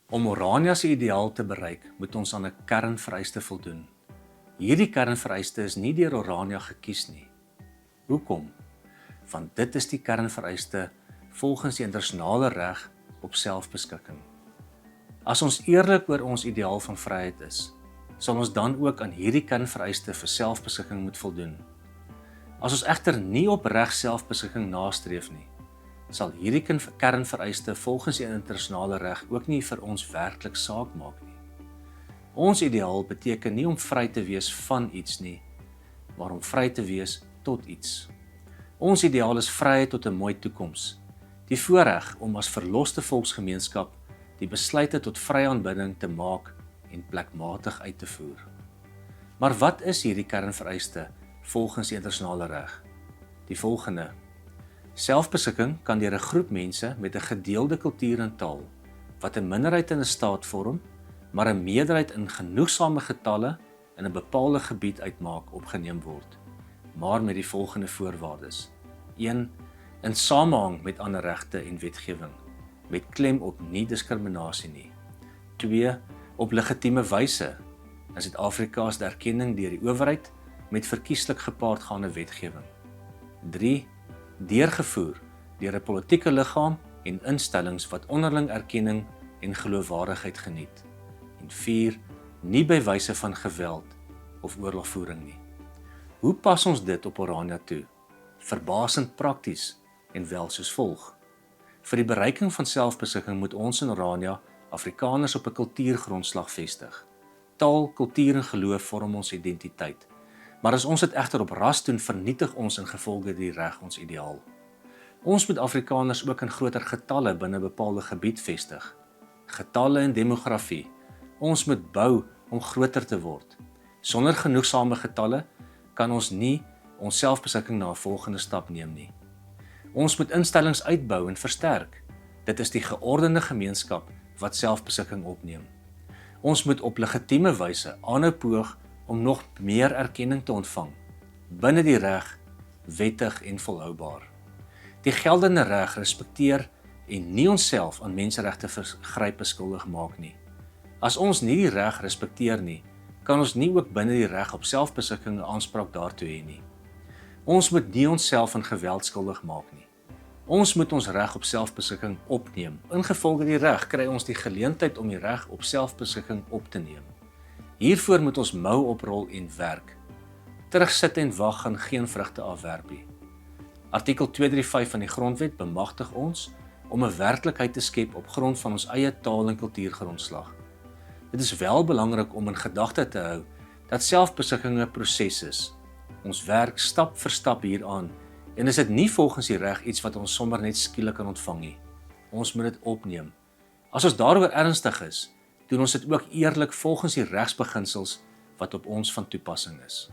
Om Orania se ideaal te bereik, moet ons aan 'n kernvereiste voldoen. Hierdie kernvereiste is nie deur Orania gekies nie. Hoekom? Want dit is die kernvereiste volgens die internasionale reg op selfbeskikking. As ons eerlik oor ons ideaal van vryheid is, sal ons dan ook aan hierdie kernvereiste vir selfbeskikking moet voldoen. As ons egter nie opreg selfbeskikking nastreef nie, sal hierdie kernvereiste volgens die internasionale reg ook nie vir ons werklik saak maak nie. Ons ideaal beteken nie om vry te wees van iets nie, maar om vry te wees tot iets. Ons ideaal is vryheid tot 'n mooi toekoms, die voorreg om as verloste volksgemeenskap die besluite tot vrye aanbidding te maak en plekmatig uit te voer. Maar wat is hierdie kernvereiste volgens die internasionale reg? Die volgende: selfbeskikking kan deur 'n groep mense met 'n gedeelde kultuur en taal, wat 'n minderheid in 'n staat vorm, maar 'n meerderheid in genoegsame getalle in 'n bepaalde gebied uitmaak, opgeneem word, maar met die volgende voorwaardes. 1. In samehang met ander regte en wetgewing, met klem op nie diskriminasie nie. 2. Op legitieme wyse. In Suid-Afrika is die erkenning deur die owerheid met verkieslik gepaardgaande wetgewing. 3. Deurgevoer deur 'n politieke liggaam en instellings wat onderling erkenning en geloofwaardigheid geniet. En 4. Nie by wyse van geweld of oorlogvoering nie. Hoe pas ons dit op Orania toe? Verbasend prakties en wel soos volg. Vir die bereiking van selfbeskikking moet ons in Orania Afrikaners op 'n kultuurgrondslag vestig. Taal, kultuur en geloof vorm ons identiteit. Maar as ons dit egter op ras doen, vernietig ons ingevolge die reg ons ideaal. Ons moet Afrikaners ook in groter getalle binne 'n bepaalde gebied vestig. Getalle en demografie. Ons moet bou om groter te word. Sonder genoegsame getalle kan ons nie ons selfbeskikking na 'n volgende stap neem nie. Ons moet instellings uitbou en versterk. Dit is die geordende gemeenskap wat selfbeskikking opneem. Ons moet op legitieme wyse aanhou poog om nog meer erkenning te ontvang, binne die reg, wettig en volhoubaar. Die geldende reg respekteer en nie onsself aan menseregte vergrype skuldig maak nie. As ons nie die reg respekteer nie, kan ons nie ook binne die reg op selfbeskikking 'n aanspraak daartoe hê nie. Ons moet nie onsself aan geweld skuldig maak nie. Ons moet ons reg op selfbeskikking opneem. Ingevolge die reg kry ons die geleentheid om die reg op selfbeskikking op te neem. Hiervoor moet ons mou oprol en werk. Terugsit en wag gaan geen vrugte afwerp nie. Artikel 235 van die Grondwet bemagtig ons om 'n werklikheid te skep op grond van ons eie taal en kultuurgrondslag. Dit is wel belangrik om in gedagte te hou dat selfbeskikking 'n proses is. Ons werk stap vir stap hieraan en is dit nie volgens die reg iets wat ons sommer net skielik kan ontvang nie. Ons moet dit opneem. As ons daaroor ernstig is, doen ons dit ook eerlik volgens die regsbeginsels wat op ons van toepassing is.